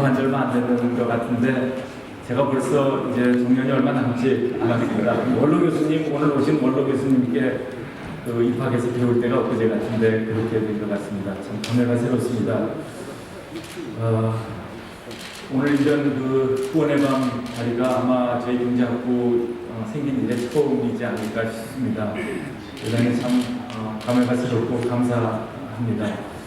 졸업한 지 얼마 안 되는 것 같은데 제가 벌써 이제 정년이 얼마 남지 않았습니다. 원로 교수님, 오늘 오신 원로 교수님께 그 입학해서 배울 때가 엊그제 같은데 그렇게 된 것 같습니다. 참 감회가 새롭습니다. 오늘 이런 그 후원의 밤 자리가 아마 저희 경제학부 생긴 이래 처음이지 않을까 싶습니다. 대단히 참 감회가 새롭고 감사합니다.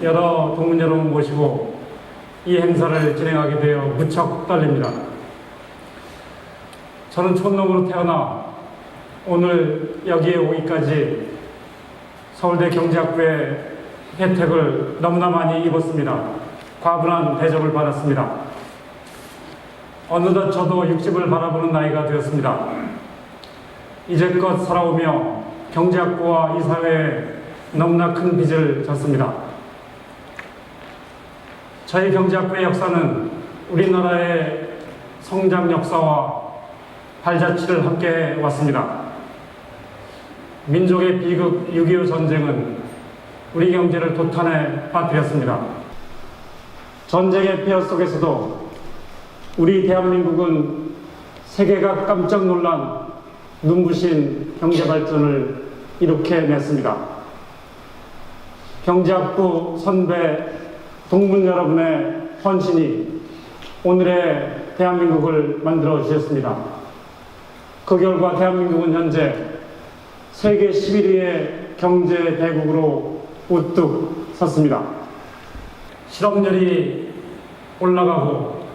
여러 동문 여러분 모시고 이 행사를 진행하게 되어 무척 떨립니다. 저는 촌놈으로 태어나 오늘 여기에 오기까지 서울대 경제학부의 혜택을 너무나 많이 입었습니다. 과분한 대접을 받았습니다. 어느덧 저도 60을 바라보는 나이가 되었습니다. 이제껏 살아오며 경제학부와 이 사회에 너무나 큰 빚을 졌습니다. 저희 경제학부의 역사는 우리나라의 성장 역사와 발자취를 함께 왔습니다. 민족의 비극 6.25 전쟁은 우리 경제를 도탄에 빠뜨렸습니다. 전쟁의 폐허 속에서도 우리 대한민국은 세계가 깜짝 놀란 눈부신 경제 발전을 이룩해냈습니다. 경제학부 선배 동문 여러분의 헌신이 오늘의 대한민국을 만들어 주셨습니다. 그 결과 대한민국은 현재 세계 11위의 경제 대국으로 우뚝 섰습니다. 실업률이 올라가고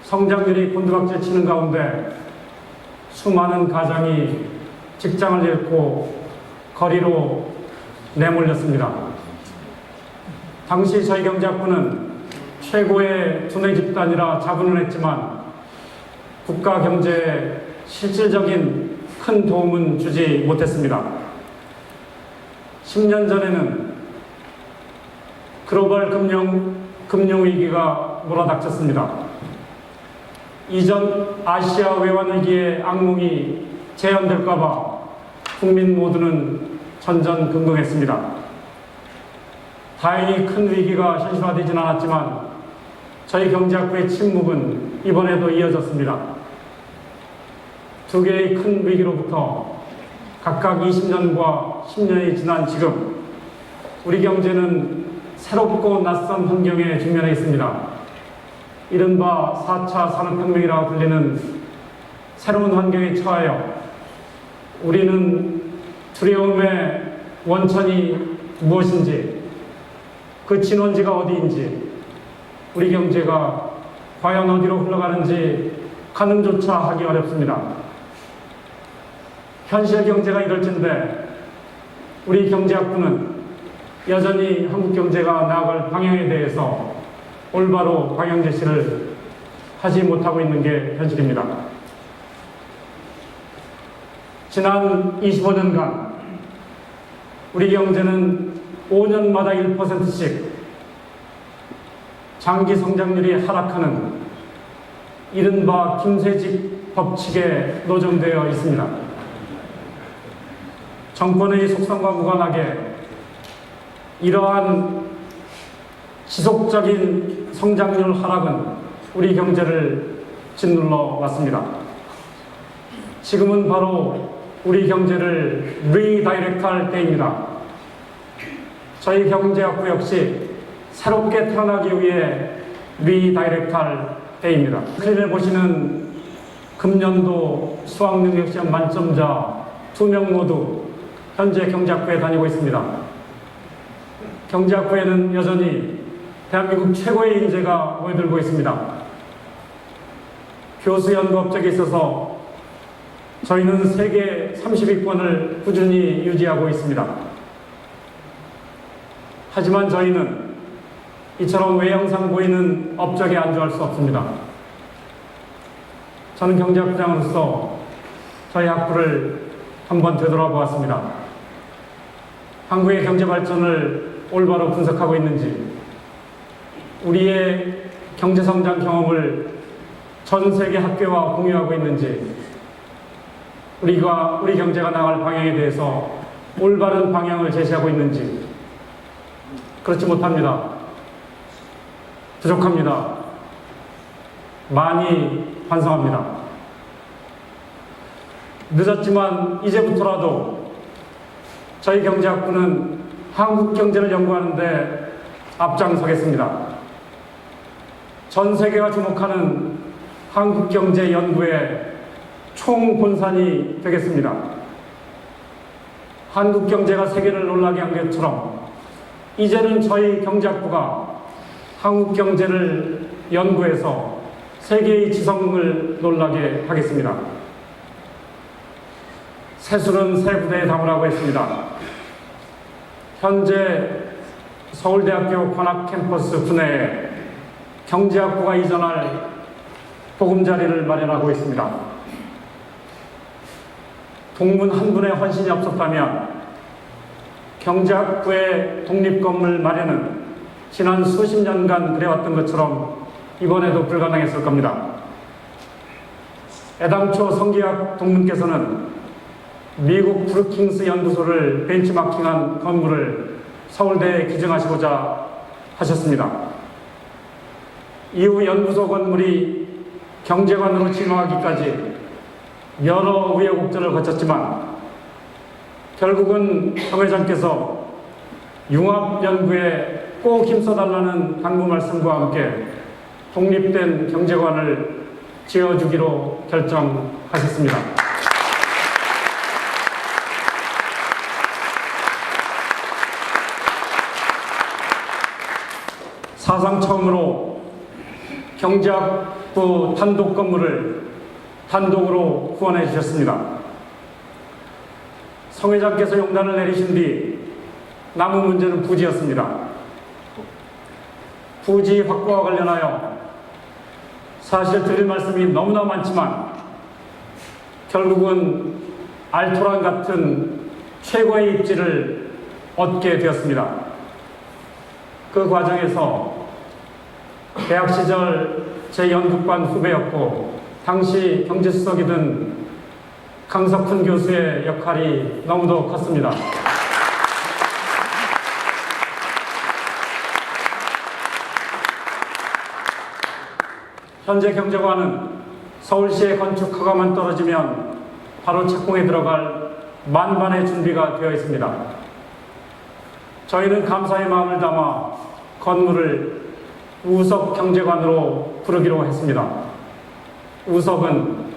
성장률이 곤두박질 치는 가운데 수많은 가정이 직장을 잃고 거리로 내몰렸습니다. 당시 저희 경제학부는 최고의 두뇌 집단이라 자부는 했지만 국가 경제에 실질적인 큰 도움은 주지 못했습니다. 10년 전에는 글로벌 금융위기가 몰아닥쳤습니다. 이전 아시아 외환위기의 악몽이 재현될까봐 국민 모두는 전전긍긍했습니다. 다행히 큰 위기가 현실화되진 않았지만 저희 경제학부의 침묵은 이번에도 이어졌습니다. 두 개의 큰 위기로부터 각각 20년과 10년이 지난 지금 우리 경제는 새롭고 낯선 환경에 직면해 있습니다. 이른바 4차 산업혁명이라고 불리는 새로운 환경에 처하여 우리는 두려움의 원천이 무엇인지 그 진원지가 어디인지 우리 경제가 과연 어디로 흘러가는지 가늠조차 하기 어렵습니다. 현실 경제가 이럴진데 우리 경제학부는 여전히 한국 경제가 나아갈 방향에 대해서 올바로 방향 제시를 하지 못하고 있는 게 현실입니다. 지난 25년간 우리 경제는 5년마다 1%씩 장기 성장률이 하락하는 이른바 김세직 법칙에 노정되어 있습니다. 정권의 속성과 무관하게 이러한 지속적인 성장률 하락은 우리 경제를 짓눌러 왔습니다. 지금은 바로 우리 경제를 리다이렉트할 때입니다. 저희 경제학부 역시 새롭게 태어나기 위해 리다이렉트할 때입니다. 스크린에 보시는 금년도 수학능력시험 만점자 2명 모두 현재 경제학부에 다니고 있습니다. 경제학부에는 여전히 대한민국 최고의 인재가 모여들고 있습니다. 교수 연구 업적에 있어서 저희는 세계 30위권을 꾸준히 유지하고 있습니다. 하지만 저희는 이처럼 외형상 보이는 업적에 안주할 수 없습니다. 저는 경제학부장으로서 저희 학부를 한번 되돌아보았습니다. 한국의 경제 발전을 올바로 분석하고 있는지, 우리의 경제 성장 경험을 전 세계 학교와 공유하고 있는지, 우리 경제가 나갈 방향에 대해서 올바른 방향을 제시하고 있는지, 그렇지 못합니다. 부족합니다. 많이 반성합니다. 늦었지만 이제부터라도 저희 경제학부는 한국 경제를 연구하는데 앞장서겠습니다. 전 세계가 주목하는 한국 경제 연구의 총본산이 되겠습니다. 한국 경제가 세계를 놀라게 한 것처럼 이제는 저희 경제학부가 한국 경제를 연구해서 세계의 지성을 놀라게 하겠습니다. 세술은 세 부대에 담으라고 했습니다. 현재 서울대학교 관악 캠퍼스 분해에 경제학부가 이전할 보금자리를 마련하고 있습니다. 동문 한 분의 헌신이 없었다면 경제학부의 독립건물 마련은 지난 수십 년간 그래왔던 것처럼 이번에도 불가능했을 겁니다. 애당초 성기학 동문께서는 미국 브루킹스 연구소를 벤치마킹한 건물을 서울대에 기증하시고자 하셨습니다. 이후 연구소 건물이 경제관으로 진화하기까지 여러 우여곡절을 거쳤지만 결국은 정 회장께서 융합연구에 꼭 힘써달라는 당부 말씀과 함께 독립된 경제관을 지어주기로 결정하셨습니다. 사상 처음으로 경제학부 단독 건물을 단독으로 후원해 주셨습니다. 성 회장께서 용단을 내리신 뒤 남은 문제는 부지였습니다. 부지 확보와 관련하여 사실 드릴 말씀이 너무나 많지만 결국은 알토란 같은 최고의 입지를 얻게 되었습니다. 그 과정에서 대학 시절 제 연극반 후배였고 당시 경제수석이던 강석훈 교수의 역할이 너무도 컸습니다. 현재 경제관은 서울시의 건축 허가만 떨어지면 바로 착공에 들어갈 만반의 준비가 되어 있습니다. 저희는 감사의 마음을 담아 건물을 우석 경제관으로 부르기로 했습니다. 우석은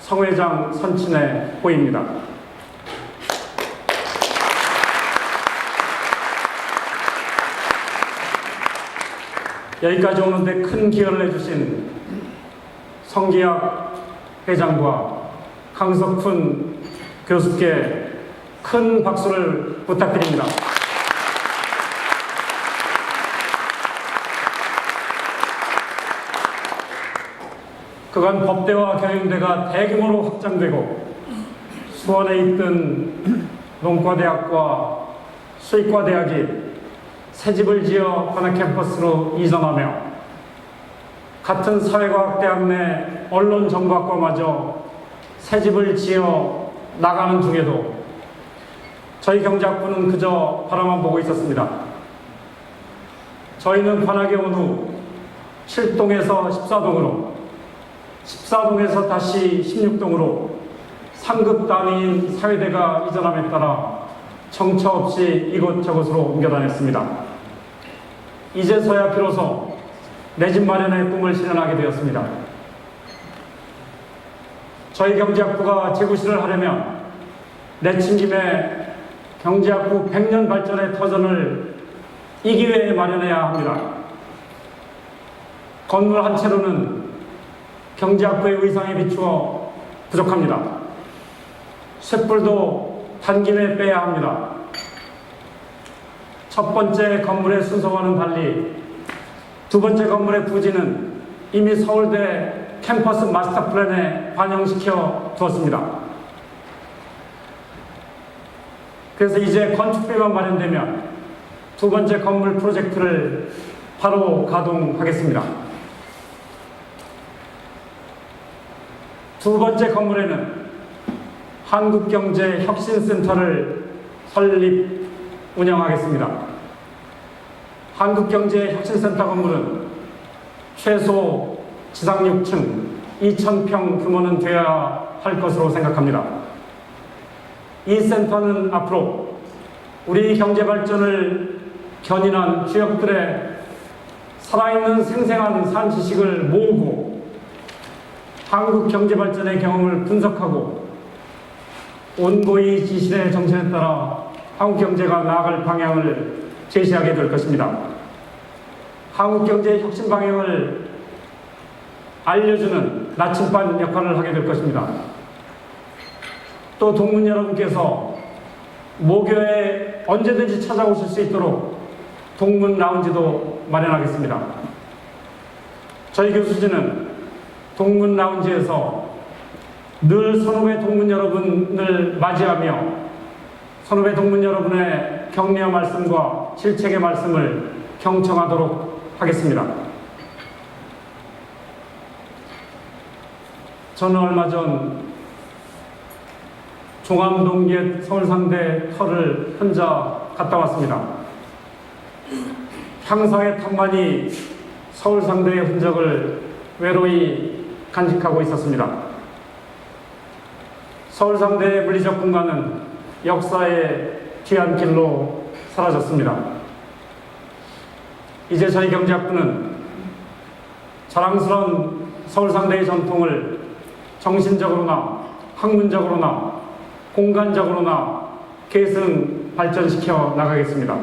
성 회장 선친의 호입니다. 여기까지 오는데 큰 기여를 해주신 성기학 회장과 강석훈 교수께 큰 박수를 부탁드립니다. 그간 법대와 경영대가 대규모로 확장되고 수원에 있던 농과대학과 수의과대학이 새집을 지어 관악 캠퍼스로 이전하며 같은 사회과학대학 내 언론정보학과마저 새집을 지어 나가는 중에도 저희 경제학부는 그저 바라만 보고 있었습니다. 저희는 관악에 온 후 7동에서 14동으로 14동에서 다시 16동으로 상급 단위인 사회대가 이전함에 따라 정처 없이 이곳저곳으로 옮겨 다녔습니다. 이제서야 비로소 내 집 마련의 꿈을 실현하게 되었습니다. 저희 경제학부가 재구실을 하려면 내친김에 경제학부 100년 발전의 터전을 이 기회에 마련해야 합니다. 건물 한 채로는 경제학부의 의상에 비추어 부족합니다. 쇳불도 단김에 빼야 합니다. 첫 번째 건물의 순서와는 달리 두 번째 건물의 부지는 이미 서울대 캠퍼스 마스터 플랜에 반영시켜 두었습니다. 그래서 이제 건축비만 마련되면 두 번째 건물 프로젝트를 바로 가동하겠습니다. 두 번째 건물에는 한국경제혁신센터를 설립, 운영하겠습니다. 한국경제혁신센터 건물은 최소 지상 6층 2,000평 규모는 되어야 할 것으로 생각합니다. 이 센터는 앞으로 우리 경제 발전을 견인한 주역들의 살아있는 생생한 산 지식을 모으고 한국 경제 발전의 경험을 분석하고 온고이 지신의 정신에 따라 한국 경제가 나아갈 방향을 제시하게 될 것입니다. 한국 경제의 혁신 방향을 알려주는 나침반 역할을 하게 될 것입니다. 또 동문 여러분께서 모교에 언제든지 찾아오실 수 있도록 동문 라운지도 마련하겠습니다. 저희 교수진은 동문 라운지에서 늘 선후배 동문 여러분을 맞이하며 선후배 동문 여러분의 격려 말씀과 실책의 말씀을 경청하도록 하겠습니다. 저는 얼마 전 종암동계 서울상대 터를 혼자 갔다 왔습니다. 향상의 탑만이 서울상대의 흔적을 외로이 간직하고 있었습니다. 서울상대의 물리적 공간은 역사의 뒤안길로 사라졌습니다. 이제 저희 경제학부는 자랑스러운 서울상대의 전통을 정신적으로나 학문적으로나 공간적으로나 계승 발전시켜 나가겠습니다.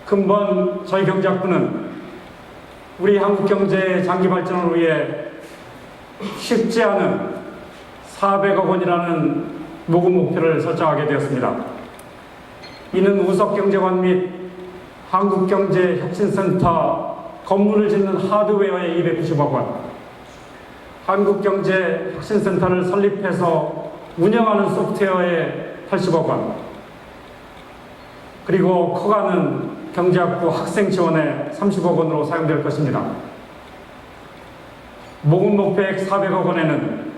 근본 저희 경제학부는 우리 한국 경제의 장기 발전을 위해 쉽지 않은 400억 원이라는 모금 목표를 설정하게 되었습니다. 이는 우석경제관 및 한국경제혁신센터 건물을 짓는 하드웨어에 290억 원, 한국경제혁신센터를 설립해서 운영하는 소프트웨어에 80억 원, 그리고 커가는 경제학부 학생 지원에 30억 원으로 사용될 것입니다. 모금 목표액 400억 원에는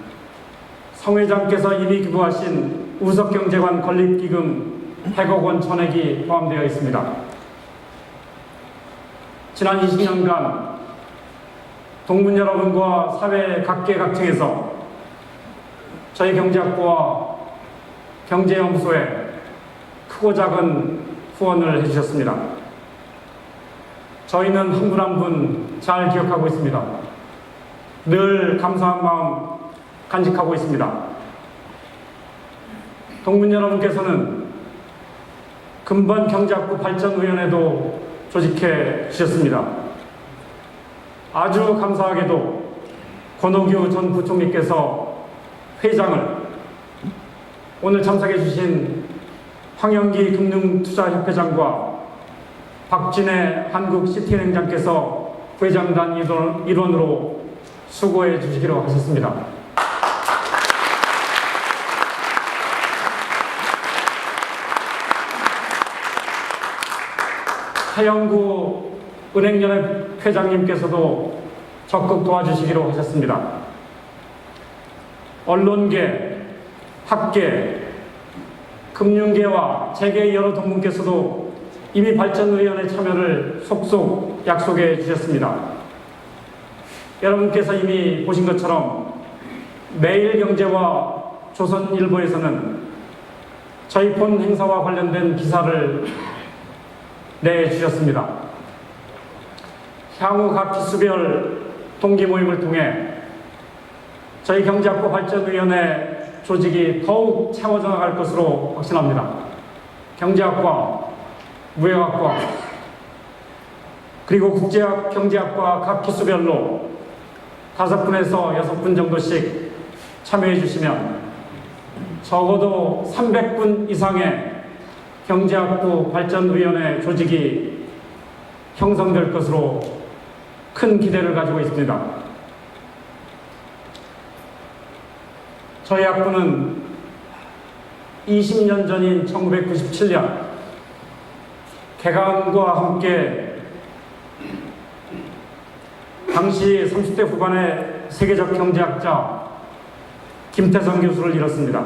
성 회장께서 이미 기부하신 우석경제관 건립기금 100억 원 전액이 포함되어 있습니다. 지난 20년간 동문 여러분과 사회 각계각층에서 저희 경제학부와 경제연구소에 크고 작은 후원을 해주셨습니다. 저희는 한 분 한 분 잘 기억하고 있습니다. 늘 감사한 마음 간직하고 있습니다. 동문 여러분께서는 근본 경제학부 발전위원회도 조직해 주셨습니다. 아주 감사하게도 권오규 전 부총리께서 회장을, 오늘 참석해 주신 황영기 금융투자협회장과 박진애 한국시티은행장께서 회장단 일원으로 수고해 주시기로 하셨습니다. 하영구 은행연합 회장님께서도 적극 도와주시기로 하셨습니다. 언론계, 학계, 금융계와 재계의 여러 동문께서도 이미 발전위원회 참여를 속속 약속해 주셨습니다. 여러분께서 이미 보신 것처럼 매일경제와 조선일보에서는 저희 본 행사와 관련된 기사를 내주셨습니다. 향후 각 기수별 동기 모임을 통해 저희 경제학부 발전위원회 조직이 더욱 채워져 나갈 것으로 확신합니다. 경제학과, 무역학과, 그리고 국제학 경제학과 각 기수별로 5분에서 6분 정도씩 참여해 주시면 적어도 300분 이상의 경제학부 발전위원회 조직이 형성될 것으로 큰 기대를 가지고 있습니다. 저희 학부는 20년 전인 1997년 개강과 함께 당시 30대 후반의 세계적 경제학자 김태성 교수를 잃었습니다.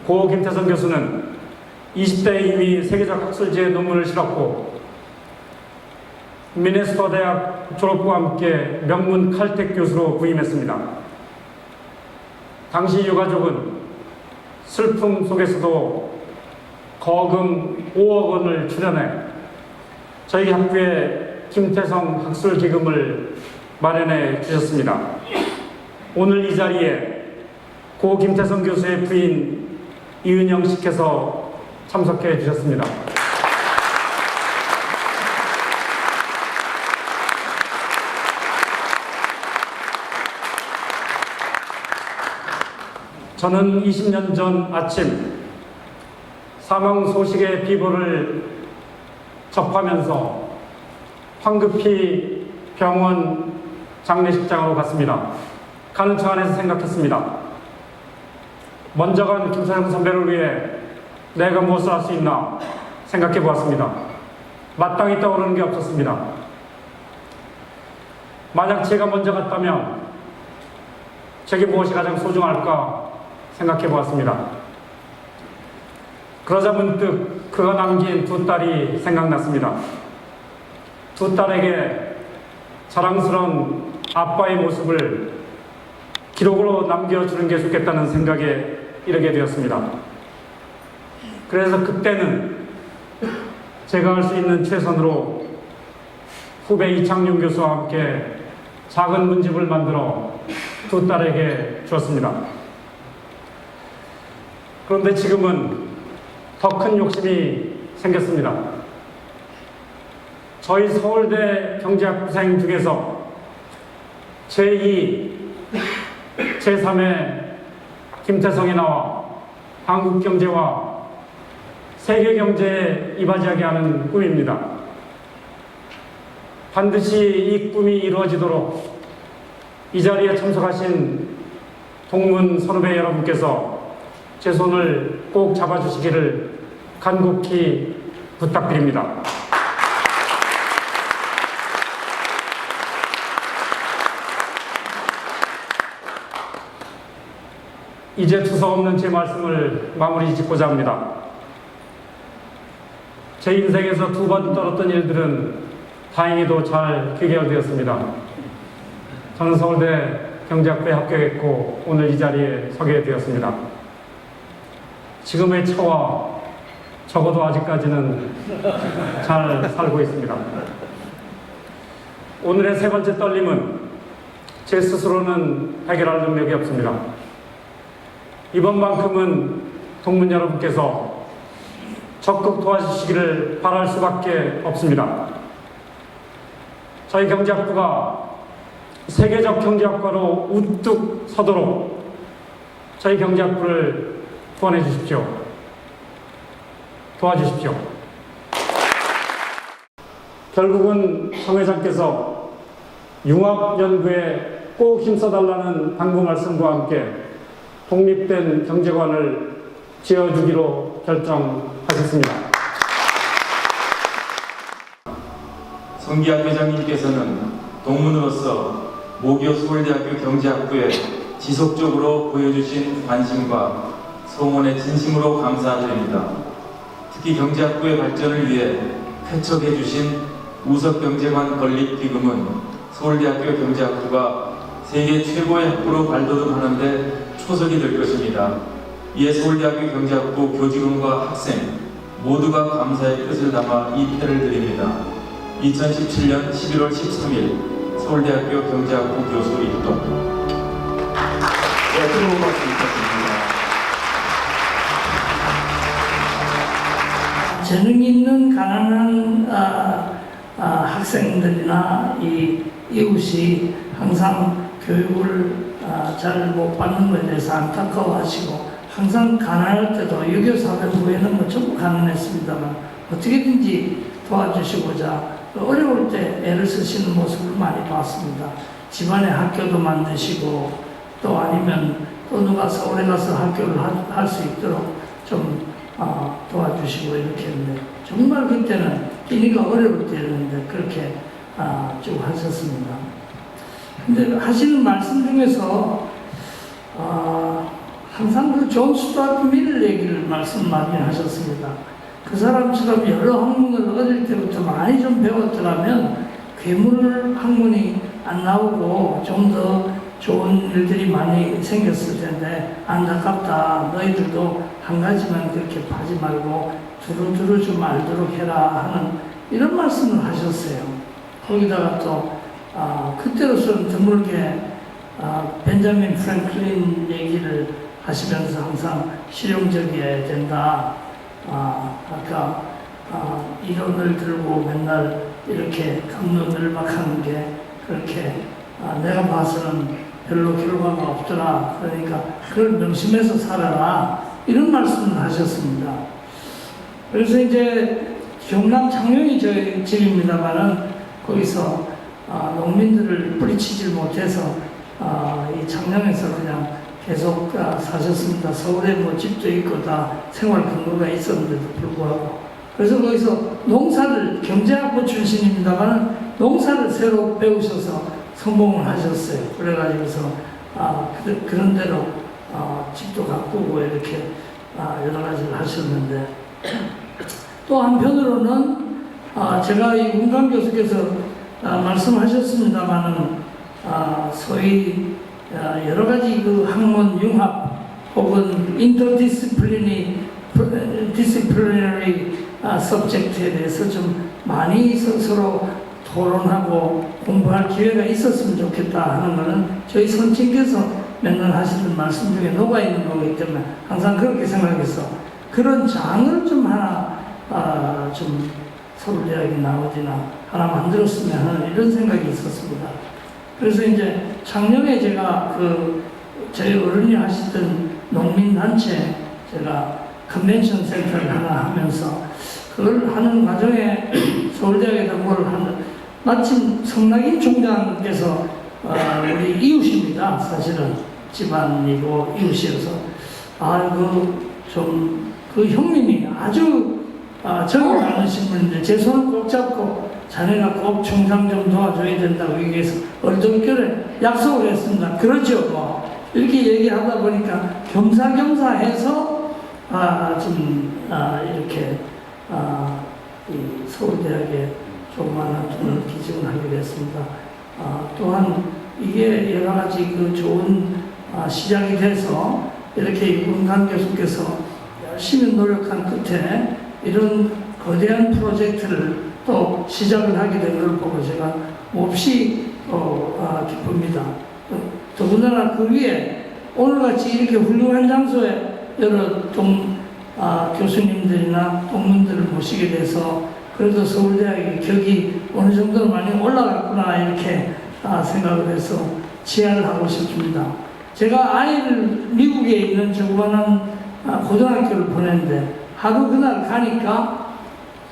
고 김태성 교수는 20대에 이미 세계적 학술지에 논문을 실었고 미네소타 대학 졸업과 함께 명문 칼텍 교수로 부임했습니다. 당시 유가족은 슬픔 속에서도 거금 5억 원을 출연해 저희 학교에 김태성 학술기금을 마련해 주셨습니다. 오늘 이 자리에 고 김태성 교수의 부인 이은영 씨께서 참석해 주셨습니다. 저는 20년 전 아침 사망 소식의 비보를 접하면서 황급히 병원 장례식장으로 갔습니다. 가는 차 안에서 생각했습니다. 먼저 간 김태성 선배를 위해 내가 무엇을 할 수 있나 생각해 보았습니다. 마땅히 떠오르는 게 없었습니다. 만약 제가 먼저 갔다면 제게 무엇이 가장 소중할까 생각해 보았습니다. 그러자 문득 그가 남긴 두 딸이 생각났습니다. 두 딸에게 자랑스러운 아빠의 모습을 기록으로 남겨주는 게 좋겠다는 생각에 이르게 되었습니다. 그래서 그때는 제가 할 수 있는 최선으로 후배 이창용 교수와 함께 작은 문집을 만들어 두 딸에게 주었습니다. 그런데 지금은 더 큰 욕심이 생겼습니다. 저희 서울대 경제학부생 중에서 제2, 제3의 김태성이 나와 한국경제와 세계경제에 이바지하게 하는 꿈입니다. 반드시 이 꿈이 이루어지도록 이 자리에 참석하신 동문 선후배 여러분께서 제 손을 꼭 잡아주시기를 간곡히 부탁드립니다. 이제 두서없는 제 말씀을 마무리 짓고자 합니다. 제 인생에서 두 번 떨었던 일들은 다행히도 잘 귀결되었습니다. 저는 서울대 경제학부에 합격했고 오늘 이 자리에 서게 되었습니다. 지금의 처와 적어도 아직까지는 잘 살고 있습니다. 오늘의 세 번째 떨림은 제 스스로는 해결할 능력이 없습니다. 이번만큼은 동문 여러분께서 적극 도와주시기를 바랄 수밖에 없습니다. 저희 경제학부가 세계적 경제학과로 우뚝 서도록 저희 경제학부를 후원해 주십시오. 도와주십시오. 결국은 성 회장께서 융합연구에 꼭 힘써달라는 당부 말씀과 함께 독립된 경제관을 지어주기로 결정하셨습니다. 성기학 회장님께서는 동문으로서 모교 서울대학교 경제학부에 지속적으로 보여주신 관심과 성원에 진심으로 감사드립니다. 특히 경제학부의 발전을 위해 쾌척해 주신 우석경제관 건립기금은 서울대학교 경제학부가 세계 최고의 학부로 발돋움하는 데 초석이 될 것입니다. 이에 서울대학교 경제학부 교직원과 학생 모두가 감사의 뜻을 담아 이 패를 드립니다. 2017년 11월 13일 서울대학교 경제학부 교수 입동. 네, 뜨거운 박수 부탁드립니다. 재능 있는 가난한 학생들이나 이 이웃이 항상 교육을 잘 못 받는 것에 대해서 안타까워하시고 항상 가난할 때도 유교사회부에는 뭐 전부 가난했습니다만 어떻게든지 도와주시고자 어려울 때 애를 쓰시는 모습을 많이 봤습니다. 집안에 학교도 만드시고 또 아니면 또 누가 서울에 가서 학교를 할 수 있도록 좀 도와주시고 이렇게 했는데 정말 그때는 끼니가 어려울 때였는데 그렇게 쭉 하셨습니다. 근데 하시는 말씀 중에서 항상 그 존 스튜어트 밀 얘기를 말씀 많이 하셨습니다. 그 사람처럼 여러 학문을 어릴 때부터 많이 좀 배웠더라면 괴물 학문이 안 나오고 좀 더 좋은 일들이 많이 생겼을 텐데 안타깝다. 너희들도 한 가지만 그렇게 하지 말고 두루두루 좀 알도록 해라 하는 이런 말씀을 하셨어요. 거기다가 또 그때로서는 드물게 벤자민 프랭클린 얘기를 하시면서 항상 실용적이어야 된다. 아까 이론을 들고 맨날 이렇게 감론을 막 하는 게 그렇게 내가 봐서는 별로 결과가 없더라. 그러니까 그걸 명심해서 살아라. 이런 말씀을 하셨습니다. 그래서 이제 경남 창녕이 저희 집입니다만은 거기서 농민들을 뿌리치질 못해서 이 창녕에서 그냥 계속 사셨습니다. 서울에 뭐 집도 있고 다 생활 근거가 있었는데도 불구하고. 그래서 거기서 농사를, 경제학부 출신입니다만 농사를 새로 배우셔서 성공을 하셨어요. 그래가지고서 그런 대로 집도 가꾸고 이렇게 여러 가지를 하셨는데 또 한편으로는 제가 이 문강 교수께서 말씀하셨습니다만은 소위 여러 가지 그 학문 융합 혹은 인터디스플리너리 서브젝트에 대해서 좀 많이 서로 토론하고 공부할 기회가 있었으면 좋겠다 하는 것은 저희 선친께서 맨날 하시는 말씀 중에 녹아있는 거기 때문에 항상 그렇게 생각해서 그런 장을 좀 하나 좀 서울대학이 나오지나 하나 만들었으면 하는 이런 생각이 있었습니다. 그래서 이제 작년에 제가 저희 어른이 하시던 농민단체 제가 컨벤션 센터를 하나 하면서 그걸 하는 과정에 서울대학에다 뭘 하는 마침 성낙인 총장께서 우리 이웃입니다. 사실은 집안이고 이웃이어서 그 형님이 아주 정이 많으신 분인데 제 손을 꼭 잡고 자네가 꼭 총장 좀 도와줘야 된다고 얘기해서 얼떨결에 약속을 했습니다. 그렇죠. 뭐 이렇게 얘기하다 보니까 겸사겸사해서 이렇게 이 서울대학에 조그마한 돈을 기증을 하게 됐습니다. 또한 이게 여러 가지 그 좋은 시작이 돼서 이렇게 유근강 교수께서 열심히 노력한 끝에 이런 거대한 프로젝트를 또 시작을 하게 된 걸 보고 제가 몹시 기쁩니다. 더군다나 그 위에 오늘같이 이렇게 훌륭한 장소에 여러 교수님들이나 동문들을 모시게 돼서 그래도 서울대학의 격이 어느 정도 많이 올라갔구나 이렇게 생각을 해서 치아를 하고 싶습니다. 제가 아이를 미국에 있는 조그만한 고등학교를 보냈는데 하루 그날 가니까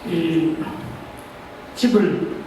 이 집을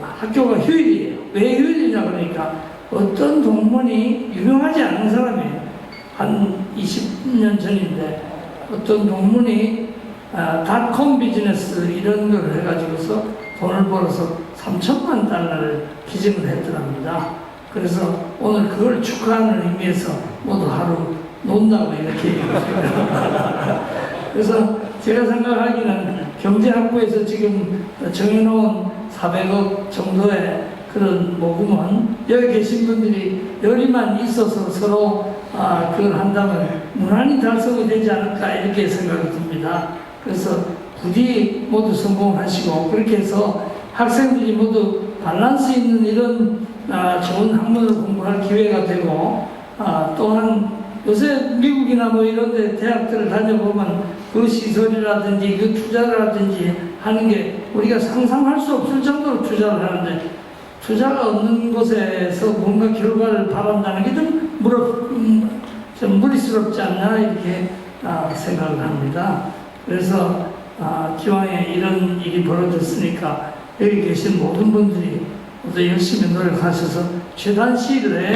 학교가 휴일이에요. 왜 휴일이냐 그러니까 어떤 동문이 유명하지 않은 사람이에요. 한 20년 전인데 어떤 동문이 닷컴 비즈니스 이런 걸 해가지고서 돈을 벌어서 3천만 달러를 기증을 했더랍니다. 그래서 오늘 그걸 축하하는 의미에서 모두 하루 논다고 이렇게 얘기했어요. 그래서 제가 생각하기는 경제학부에서 지금 정해놓은 400억 정도의 그런 모금은 여기 계신 분들이 열의만 있어서 서로 그걸 한다면 무난히 달성이 되지 않을까 이렇게 생각이 듭니다. 그래서 부디 모두 성공하시고 그렇게 해서 학생들이 모두 밸런스 있는 이런 좋은 학문을 공부할 기회가 되고 또한 요새 미국이나 뭐 이런 데 대학들을 다녀보면 그 시설이라든지 그 투자라든지 하는 게 우리가 상상할 수 없을 정도로 투자를 하는데 투자가 없는 곳에서 뭔가 결과를 바란다는 게 좀 무리스럽지 않나 이렇게 생각을 합니다. 그래서 기왕에 이런 일이 벌어졌으니까 여기 계신 모든 분들이 모두 열심히 노력하셔서 최단 시일 내에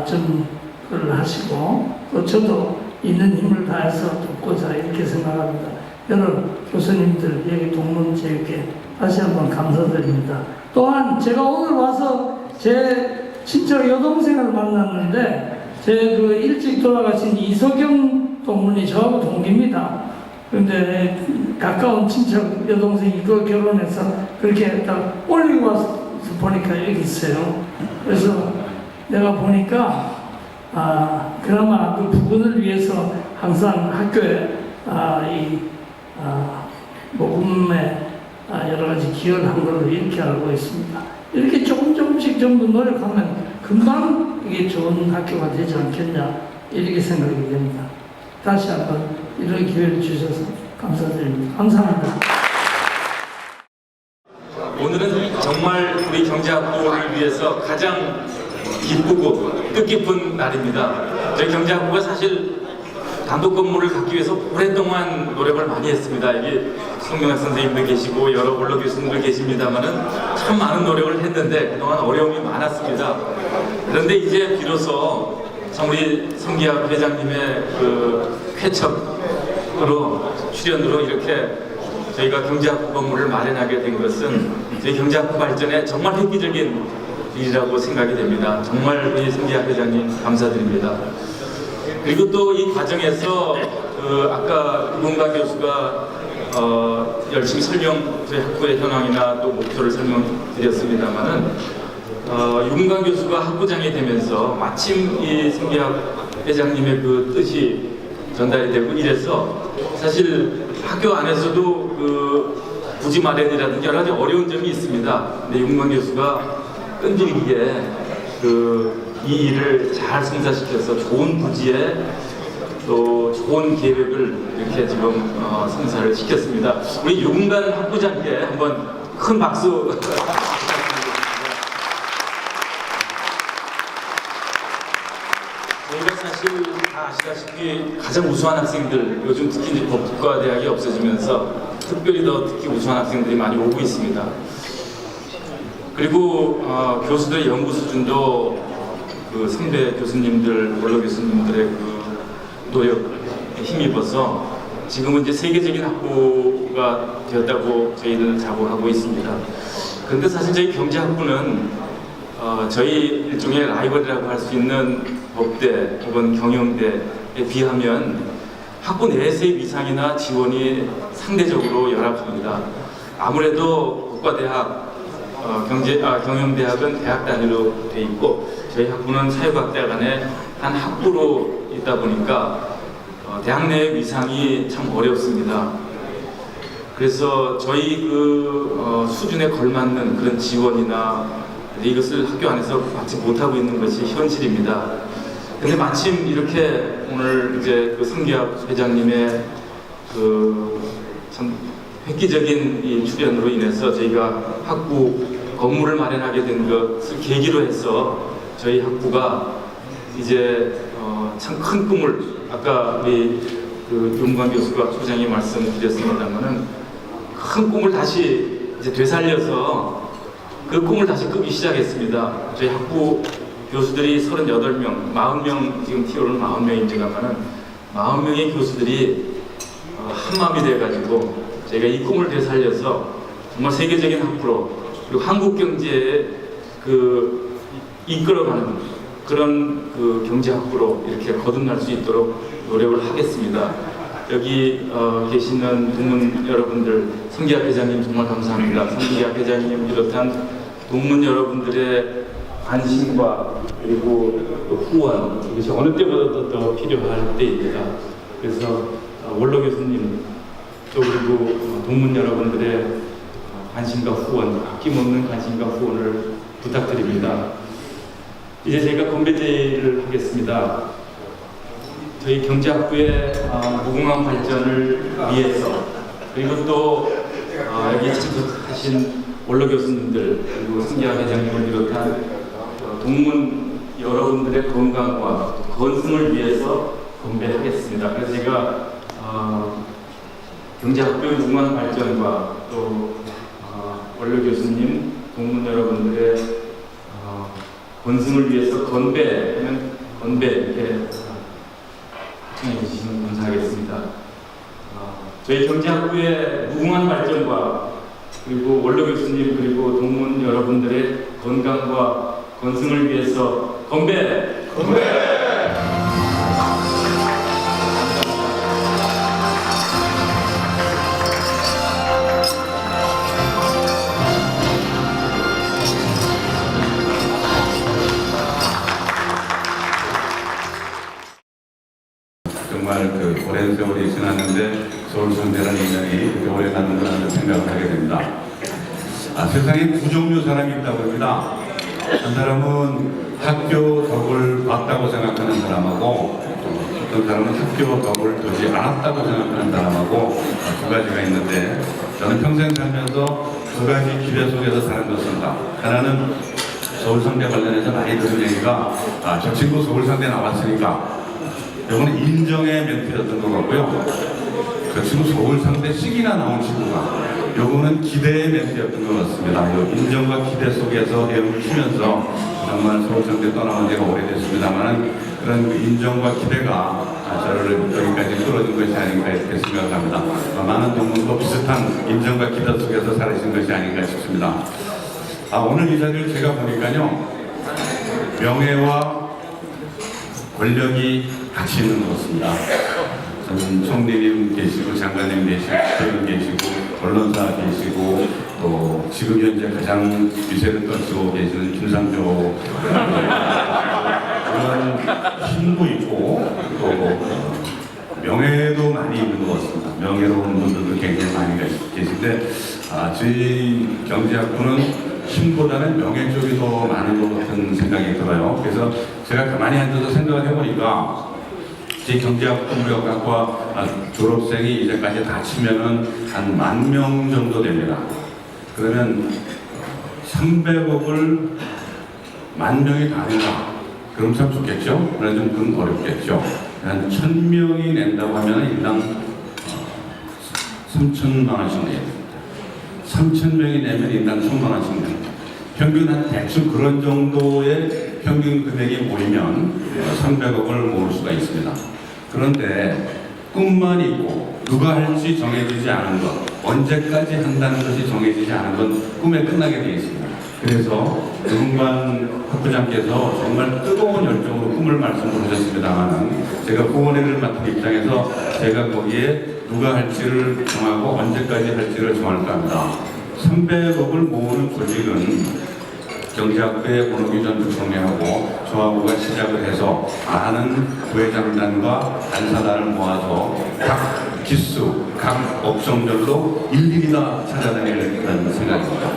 좀 그걸 하시고 또 저도 있는 힘을 다해서 돕고자 이렇게 생각합니다. 여러 교수님들 여기 동문체육회 다시 한번 감사드립니다. 또한 제가 오늘 와서 제 친척 여동생을 만났는데 제 그 일찍 돌아가신 이석영 동문이 저하고 동기입니다. 그런데 가까운 친척 여동생이 그 결혼해서 그렇게 딱 올리고 와서 보니까 여기 있어요. 그래서 내가 보니까 그나마 그 부분을 위해서 항상 학교에 모금에 여러 가지 기여를 한 걸로 이렇게 알고 있습니다. 이렇게 조금씩 전부 노력하면 금방 이게 좋은 학교가 되지 않겠냐 이렇게 생각이 됩니다. 다시 한번 이런 기회를 주셔서 감사드립니다. 감사합니다. 오늘은 정말 우리 경제학부를 위해서 가장 기쁘고 뜻깊은 날입니다. 저희 경제학부가 사실 감독 건물을 갖기 위해서 오랫동안 노력을 많이 했습니다. 이게 송명학 선생님도 계시고 여러 원로 교수님도 계십니다만은 참 많은 노력을 했는데 그동안 어려움이 많았습니다. 그런데 이제 비로소 참 우리 성기학 회장님의 그 쾌척으로 출연으로 이렇게 저희가 경제학부 건물을 마련하게 된 것은 저희 경제학부 발전에 정말 획기적인 일이라고 생각이 됩니다. 정말 우리 성기학 회장님 감사드립니다. 그리고 또 이 과정에서 아까 유문관 교수가 열심히 저희 학부의 현황이나 또 목표를 설명드렸습니다만은 유문관 교수가 학부장이 되면서 마침 이 성기학 회장님의 그 뜻이 전달이 되고 이래서 사실 학교 안에서도 그 부지 마련이라든지 여러 가지 어려운 점이 있습니다. 근데 유문관 교수가 끈질기게 이 일을 잘 성사시켜서 좋은 부지에 또 좋은 계획을 이렇게 지금 성사를 시켰습니다. 우리 유문관 학부장께 한번 큰 박수 부탁드리겠습니다. 저희가 사실 다 아시다시피 가장 우수한 학생들, 요즘 특히 이제 법과대학이 없어지면서 특별히 더 특히 우수한 학생들이 많이 오고 있습니다. 그리고 교수들의 연구 수준도 그 선배 교수님들, 원로 교수님들의 그 노력에 힘입어서 지금은 이제 세계적인 학부가 되었다고 저희는 자부하고 있습니다. 그런데 사실 저희 경제학부는 저희 일종의 라이벌이라고 할 수 있는 법대 혹은 경영대에 비하면 학부 내에서의 위상이나 지원이 상대적으로 열악합니다. 아무래도 법과대학, 경영대학은 대학 단위로 돼 있고 저희 학부는 사회과학대학 안에 한 학부로 있다 보니까 대학 내의 위상이 참 어렵습니다. 그래서 저희 수준에 걸맞는 그런 지원이나 이것을 학교 안에서 받지 못하고 있는 것이 현실입니다. 근데 마침 이렇게 오늘 이제 성기학 회장님의 참 획기적인 이 출연으로 인해서 저희가 학부 건물을 마련하게 된 것을 계기로 해서 저희 학부가 이제 참 큰 꿈을 아까 우리 유문관 교수가 소장이 말씀드렸습니다만은 큰 꿈을 다시 이제 되살려서 그 꿈을 다시 꾸기 시작했습니다. 저희 학부 교수들이 38명, 40명 지금 티오는 40명입니다만은 40명의 교수들이 한마음이 돼가지고 저희가 이 꿈을 되살려서 정말 세계적인 학부로 그리고 한국 경제에 이끌어가는 그런 경제학부로 이렇게 거듭날 수 있도록 노력을 하겠습니다. 여기 계시는 동문 여러분들, 성기학 회장님 정말 감사합니다. 성기학 회장님 비롯한 동문 여러분들의 관심과 그리고 후원, 이것이 어느 때보다도 더 필요할 때입니다. 그래서 원로 교수님 또 그리고 동문 여러분들의 관심과 후원, 아낌없는 관심과 후원을 부탁드립니다. 이제 제가 건배 제의를 하겠습니다. 저희 경제학부의 무궁한 발전을 위해서 그리고 또 여기 참석하신 원로 교수님들 그리고 성기학 회장님을 비롯한 동문 여러분들의 건강과 건승을 위해서 건배하겠습니다. 그래서 제가 경제학부의 무궁한 발전과 또 원로 교수님, 동문 여러분들의 건승을 위해서 건배 하면 건배 이렇게 청해 주시면 감사하겠습니다. 저희 경제학부의 무궁한 발전과 그리고 원로 교수님 그리고 동문 여러분들의 건강과 건승을 위해서 건배! 건배! 정말 그 오랜 세월이 지났는데 서울성대라는 인연이 이렇게 오래 가는구나 생각을 하게 됩니다. 세상에 두 종류 사람이 있다고 합니다. 한 사람은 학교 덕을 봤다고 생각하는 사람하고 어떤 사람은 학교 덕을 보지 않았다고 생각하는 사람하고 두 가지가 있는데 저는 평생 살면서 두 가지 기대 속에서 사는 것입니다. 하나는 서울성대 관련해서 많이 들은 얘기가 저 친구 서울성대 나왔으니까 이거는 인정의 멘트였던 것 같고요. 그 친구 서울상대 씩이나 나온 친구가 요거는 기대의 멘트였던 것 같습니다. 인정과 기대 속에서 헤엄을 치면서 정말 서울상대 떠나온 지가 오래됐습니다만 그런 그 인정과 기대가 저를 여기까지 끌어준 것이 아닌가 이렇게 생각합니다. 많은 동문도 비슷한 인정과 기대 속에서 살으신 것이 아닌가 싶습니다. 오늘 이 자리를 제가 보니까요, 명예와 권력이 같이 있는 것 같습니다. 저는 총리님 계시고 장관님 계시고 대통령 계시고 언론사 계시고 또 지금 현재 가장 위세를 떨치고 계시는 김상조 그런 힘도 있고 또 명예도 많이 있는 것 같습니다. 명예로운 분들도 굉장히 많이 계신데 저희 경제학부는 힘보다는 명예 쪽이 더 많은 것 같은 생각이 들어요. 그래서 제가 가만히 앉아서 생각을 해보니까 제 경제학과 졸업생이 이제까지 다 치면은 한 10,000명 정도 됩니다. 그러면 300억을 10,000명이 다 낸다. 그럼 참 좋겠죠? 그러나 좀 어렵겠죠. 한 1,000명이 낸다고 하면 인당 3,000만 원씩 내야 됩니다. 3,000명이 내면 인당 1,000만 원씩 냅니다. 평균 한 대충 그런 정도의 평균 금액이 모이면 300억을 모을 수가 있습니다. 그런데 꿈만 있고 누가 할지 정해지지 않은 것, 언제까지 한다는 것이 정해지지 않은 건 꿈에 끝나게 되어 있습니다. 그래서 유흥관 학부장께서 정말 뜨거운 열정으로 꿈을 말씀을 하셨습니다만 제가 후원회를 맡은 입장에서 제가 거기에 누가 할지를 정하고 언제까지 할지를 정할까 합니다. 300억을 모으는 조직은 경제학부의 권옥규 전 부총리하고 저하고가 시작을 해서 많은 부회장단과 단사단을 모아서 각 기수, 각 업종별로 일일이 다 찾아다니는 그런 생각입니다.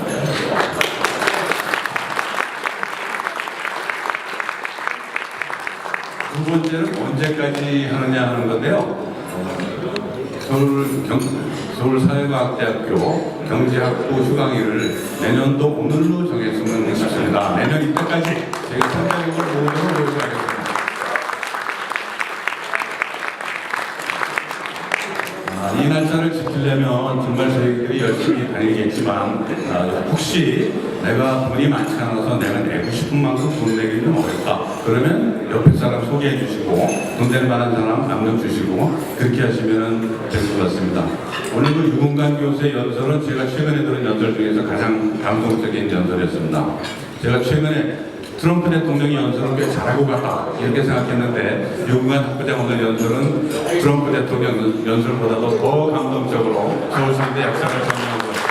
두 번째는 언제까지 하느냐 하는 건데요. 서울사회과학대학교 경제학부 휴강일을 내년도 오늘로 정했으면 싶습니다. 내년 이때까지 제가 300억을 모으도록 노력하겠습니다. 이 날짜를 지키려면 정말 저희들이 열심히 다니겠지만 혹시 내가 돈이 많지 않아서 내가 내고 싶은 만큼 돈 내기는 어렵다. 그러면 옆에 사람 소개해 주시고 돈 낼 만한 사람 남겨 주시고 그렇게 하시면 될 것 같습니다. 오늘 그 유공관 교수의 연설은 제가 최근에 들은 연설 중에서 가장 감동적인 연설이었습니다. 제가 최근에 트럼프 대통령이 연설을 꽤 잘하고 갔다 이렇게 생각했는데 유공관 학부장 오늘 연설은 트럼프 대통령 연설보다도 더 감동적으로 서울상대 역사를 전개한 것 같습니다.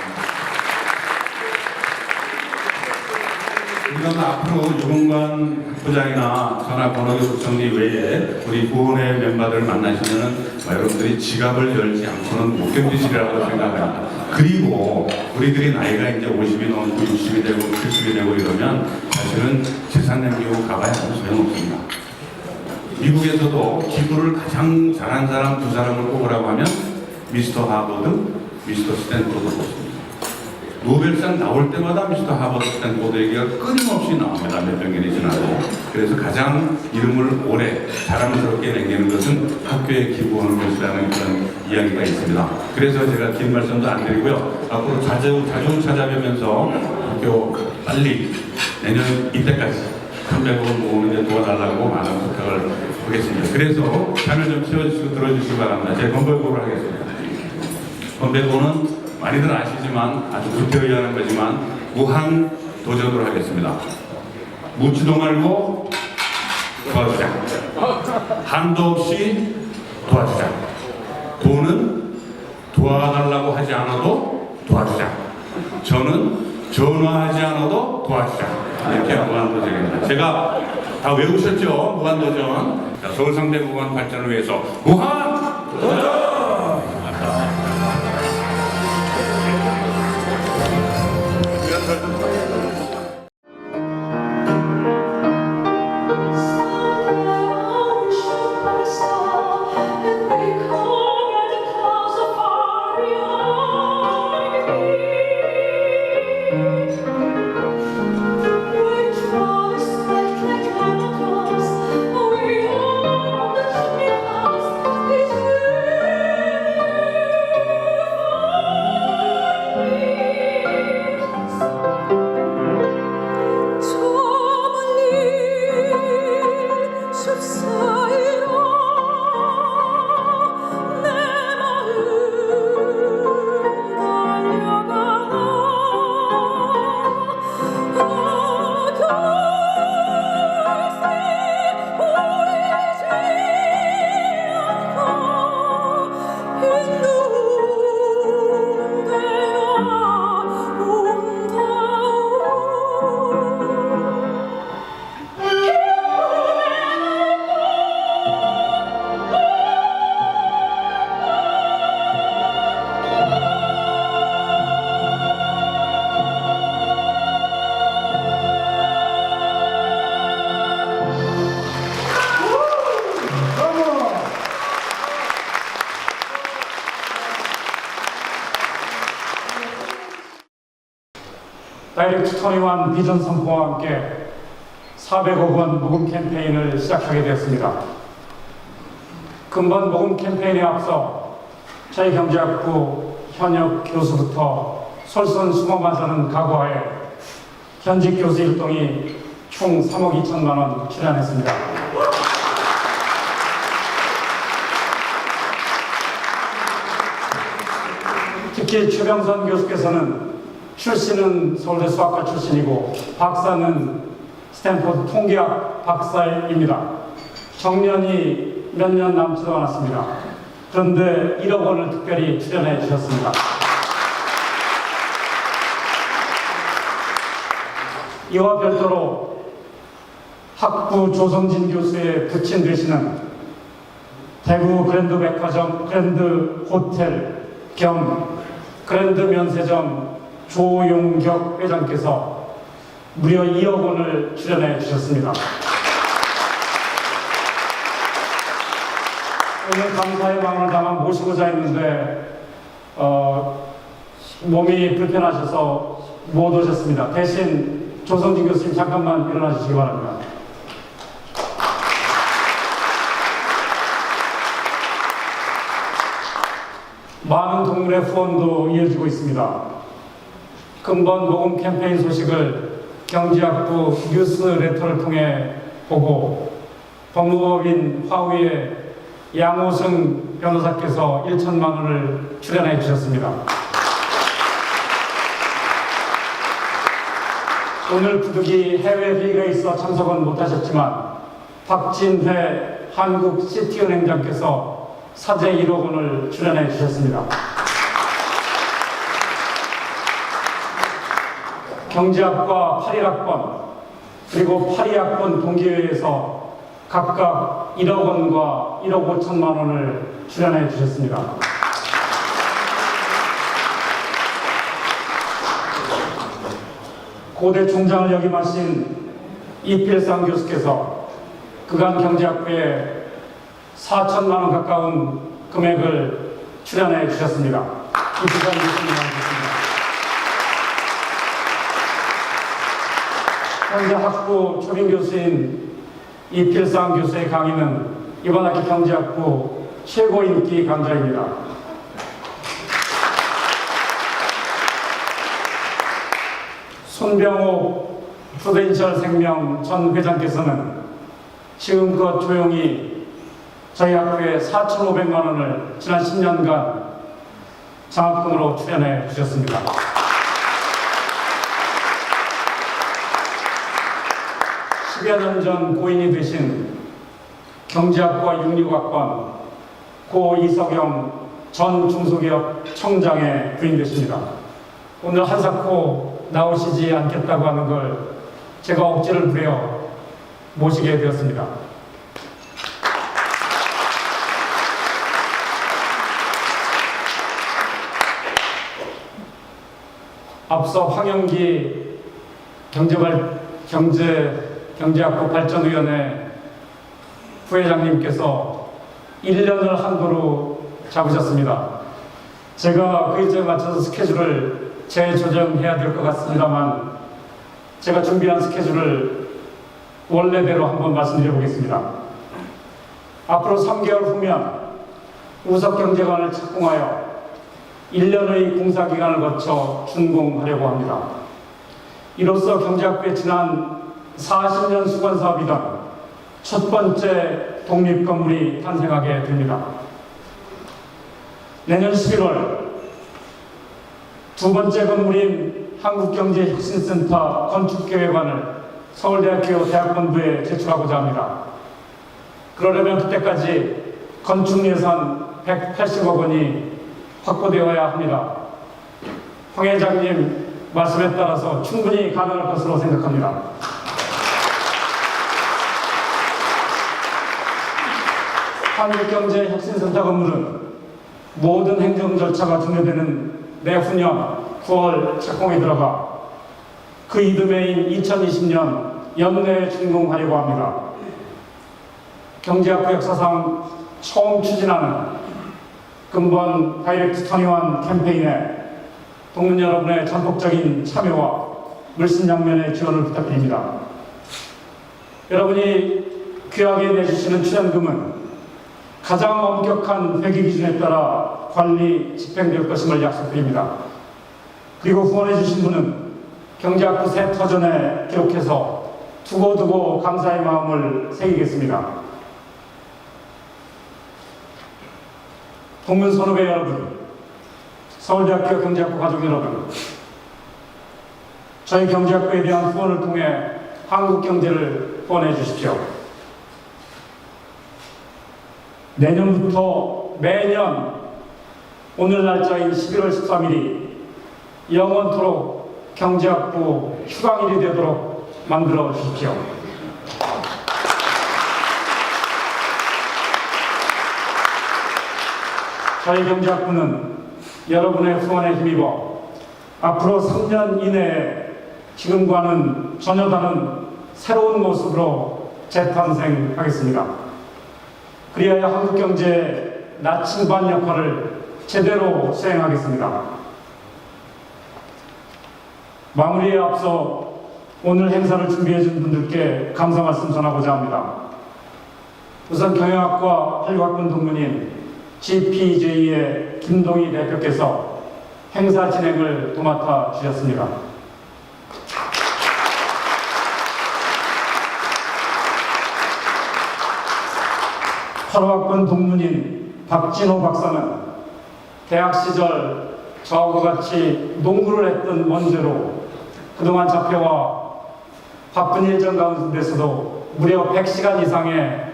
우리가 앞으로 유공관 학부장이나 저나 권옥규 부총리 외에 우리 부원회 멤버들을 만나시면은 여러분들이 지갑을 열지 않고는 못 견디시리라고 생각합니다. 그리고 우리들이 나이가 이제 50이 넘고 60이 되고 70이 되고 이러면 사실은 재산 남기고 가봐야 아무 소용없습니다. 미국에서도 기부를 가장 잘한 사람 두 사람을 꼽으라고 하면 미스터 하버드, 미스터 스탠포드 뽑습니다. 노벨상 나올 때마다 미스터 하버드, 스탠포드 얘기가 끊임없이 나옵니다. 몇 년이 지나도. 그래서 가장 이름을 오래 자랑스럽게 남기는 것은 학교에 기부하는 것이라는 그런 이야기가 있습니다. 그래서 제가 긴 말씀도 안 드리고요. 앞으로 자주 찾아뵈면서 학교 빨리 내년 이때까지 300원 모으는 데 도와달라고 많은 부탁을 하겠습니다. 그래서 잠을 좀 채워주시고 들어주시기 바랍니다. 제가 건배고를 하겠습니다. 건배고는 많이들 아시지만 아주 구태의 하는 거지만 무한 도전으로 하겠습니다. 묻지도 말고 도와주자. 한도 없이 도와주자. 돈은 도와달라고 하지 않아도 도와주자. 저는 전화하지 않아도 도와주자. 이렇게 무한도전입니다. 제가 다 외우셨죠? 무한도전. 자, 서울상대공원 발전을 위해서 무한도전! 다이렉트 21 비전 선포와 함께 400억 원 모금 캠페인을 시작하게 되었습니다. 근본 모금 캠페인에 앞서 저희 경제학부 현역 교수부터 솔선수범하자는 각오하에 현직 교수 일동이 총 3억 2천만 원 출연했습니다. 특히 최병선 교수께서는 출신은 서울대 수학과 출신이고 박사는 스탠포드 통계학 박사입니다. 정년이 몇 년 남지도 않았습니다. 그런데 1억 원을 특별히 출연해 주셨습니다. 이와 별도로 학부 조성진 교수의 부친 되시는 대구 그랜드 백화점 그랜드 호텔 겸 그랜드 면세점 조용격 회장께서 무려 2억 원을 출연해 주셨습니다. 오늘 감사의 마음을 담아 모시고자 했는데 몸이 불편하셔서 못 오셨습니다. 대신 조성진 교수님 잠깐만 일어나 주시기 바랍니다. 많은 동물의 후원도 이어지고 있습니다. 근본 모금 캠페인 소식을 경제학부 뉴스레터를 통해 보고 법무법인 화우의 양호승 변호사께서 1천만 원을 출연해 주셨습니다. 오늘 부득이 해외 회의가 있어 참석은 못하셨지만 박진회 한국시티은행장께서 사제 1억 원을 출연해 주셨습니다. 경제학과 81학번 그리고 82학번 동기회에서 각각 1억 원과 1억 5천만 원을 출연해 주셨습니다. 고대 총장을 역임하신 이필상 교수께서 그간 경제학부에 4천만 원 가까운 금액을 출연해 주셨습니다. 이필상 교수님 나오셨습니다. 현재 학부 초빙 교수인 이필상 교수의 강의는 이번 학기 경제학부 최고 인기 강좌입니다. 손병호 프루덴셜 생명 전 회장께서는 지금껏 조용히 저희 학교에 4,500만 원을 지난 10년간 장학금으로 출연해 주셨습니다. 10여 년 전 고인이 되신 경제학과 66학번 고 이석영 전 중소기업 청장의 부인 되십니다. 오늘 한사코 나오시지 않겠다고 하는 걸 제가 억지를 부려 모시게 되었습니다. 앞서 황영기 경제학부 발전위원회 부회장님께서 1년을 한도로 잡으셨습니다. 제가 그 일정에 맞춰서 스케줄을 재조정해야 될 것 같습니다만 제가 준비한 스케줄을 원래대로 한번 말씀드려 보겠습니다. 앞으로 3개월 후면 우석경제관을 착공하여 1년의 공사기간을 거쳐 준공하려고 합니다. 이로써 경제학부의 지난 40년 수건사업이던 첫 번째 독립건물이 탄생하게 됩니다. 내년 11월 두 번째 건물인 한국경제혁신센터 건축계획안을 서울대학교 대학본부에 제출하고자 합니다. 그러려면 그때까지 건축예산 180억 원이 확보되어야 합니다. 황 회장님 말씀에 따라서 충분히 가능할 것으로 생각합니다. 한국경제혁신센터 건물은 모든 행정 절차가 종료되는 내후년 9월 착공에 들어가 그 이듬해인 2020년 연내에 준공하려고 합니다. 경제학부 역사상 처음 추진하는 근본 다이렉트 21 캠페인에 동문 여러분의 전폭적인 참여와 물심양면의 지원을 부탁드립니다. 여러분이 귀하게 내주시는 출연금은 가장 엄격한 회계 기준에 따라 관리, 집행될 것임을 약속드립니다. 그리고 후원해 주신 분은 경제학부 새 터전에 기록해서 두고두고 감사의 마음을 새기겠습니다. 동문 선후배 여러분, 서울대학교 경제학부 가족 여러분, 저희 경제학부에 대한 후원을 통해 한국 경제를 후원해 주십시오. 내년부터 매년 오늘 날짜인 11월 13일이 영원토록 경제학부 휴강일이 되도록 만들어 주십시오. 저희 경제학부는 여러분의 후원에 힘입어 앞으로 3년 이내에 지금과는 전혀 다른 새로운 모습으로 재탄생하겠습니다. 그리하여 한국경제의 나침반 역할을 제대로 수행하겠습니다. 마무리에 앞서 오늘 행사를 준비해 준 분들께 감사 말씀 전하고자 합니다. 우선 경영학과 86학번 동문인 GPJ의 김동희 대표께서 행사 진행을 도맡아 주셨습니다. 8호학번 동문인 박진호 박사는 대학 시절 저하고 같이 농구를 했던 원죄로 그동안 잡혀와 바쁜 일정 가운데서도 무려 100시간 이상의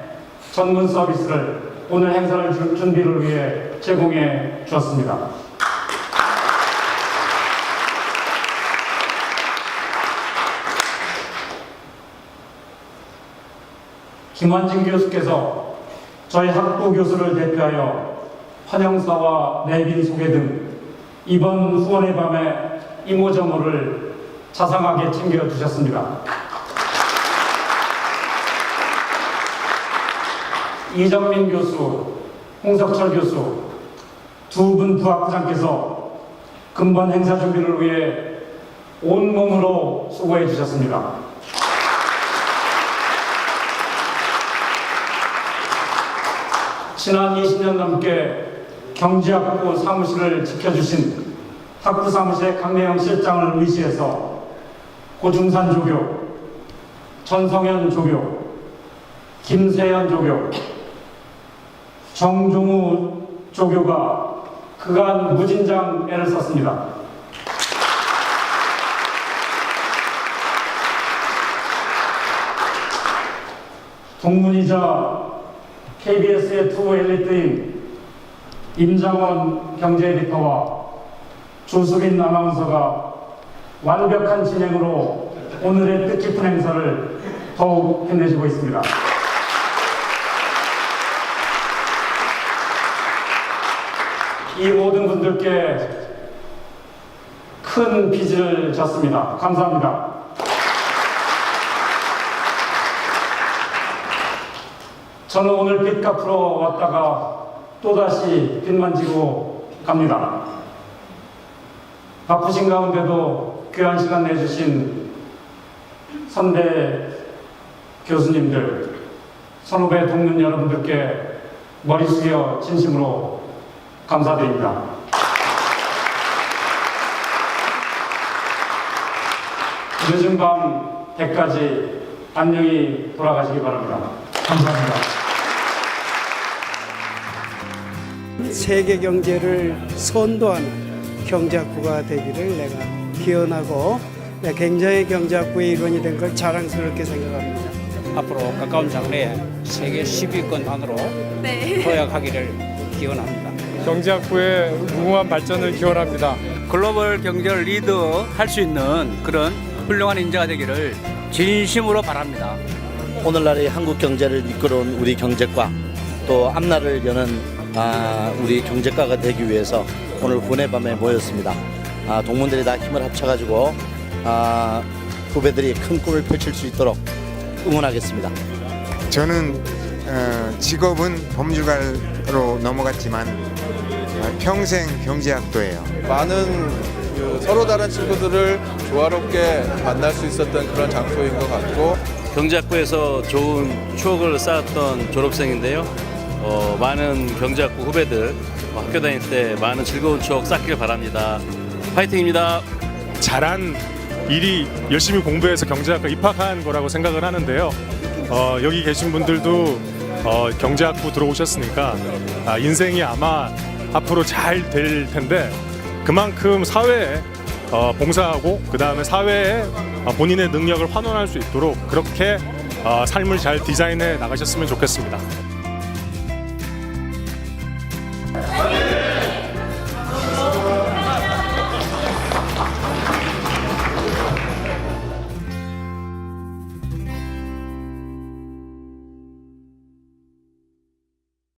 전문 서비스를 오늘 행사를 준비를 위해 제공해 주었습니다. 김환진 교수께서 저희 학부 교수를 대표하여 환영사와 내빈 소개 등 이번 후원의 밤에 이모저모를 자상하게 챙겨주셨습니다. 이정민 교수, 홍석철 교수 두 분 부학부장께서 근본 행사 준비를 위해 온몸으로 수고해 주셨습니다. 지난 20년 넘게 경제학부 사무실을 지켜주신 학부 사무실의 강래영 실장을 의시해서 고중산조교, 전성현 조교, 김세현 조교, 정종우 조교가 그간 무진장 애를 썼습니다. 동문이자 KBS의 두 엘리트인 임장원 경제 에디터와 조수빈 아나운서가 완벽한 진행으로 오늘의 뜻깊은 행사를 더욱 해내시고 있습니다. 이 모든 분들께 큰 빚을 졌습니다. 감사합니다. 저는 오늘 빚 갚으러 왔다가 또다시 빚만 지고 갑니다. 바쁘신 가운데도 귀한 시간 내주신 선배 교수님들, 선후배 동문 여러분들께 머리 숙여 진심으로 감사드립니다. 늦은 밤 100까지 안녕히 돌아가시기 바랍니다. 감사합니다. 세계 경제를 선도하는 경제학부가 되기를 내가 기원하고 굉장히 경제학부의 일원이 된 걸 자랑스럽게 생각합니다. 앞으로 가까운 장래에 세계 10위권 안으로 도약하기를 기원합니다. 경제학부의 무궁한 발전을 기원합니다. 글로벌 경제를 리드할 수 있는 그런 훌륭한 인재가 되기를 진심으로 바랍니다. 오늘날의 한국 경제를 이끌어온 우리 경제과, 또 앞날을 여는 우리 경제과가 되기 위해서 오늘 군의 밤에 모였습니다. 동문들이 다 힘을 합쳐가지고 후배들이 큰 꿈을 펼칠 수 있도록 응원하겠습니다. 저는 직업은 법률가로 넘어갔지만 평생 경제학도예요. 많은 서로 다른 친구들을 조화롭게 만날 수 있었던 그런 장소인 것 같고, 경제학부에서 좋은 추억을 쌓았던 졸업생인데요. 많은 경제학부 후배들 학교 다닐 때 많은 즐거운 추억 쌓기를 바랍니다. 파이팅입니다. 잘한 일이 열심히 공부해서 경제학과 입학한 거라고 생각을 하는데요. 여기 계신 분들도 경제학부 들어오셨으니까 인생이 아마 앞으로 잘 될 텐데, 그만큼 사회에 봉사하고 그 다음에 사회에 본인의 능력을 환원할 수 있도록 그렇게 삶을 잘 디자인해 나가셨으면 좋겠습니다.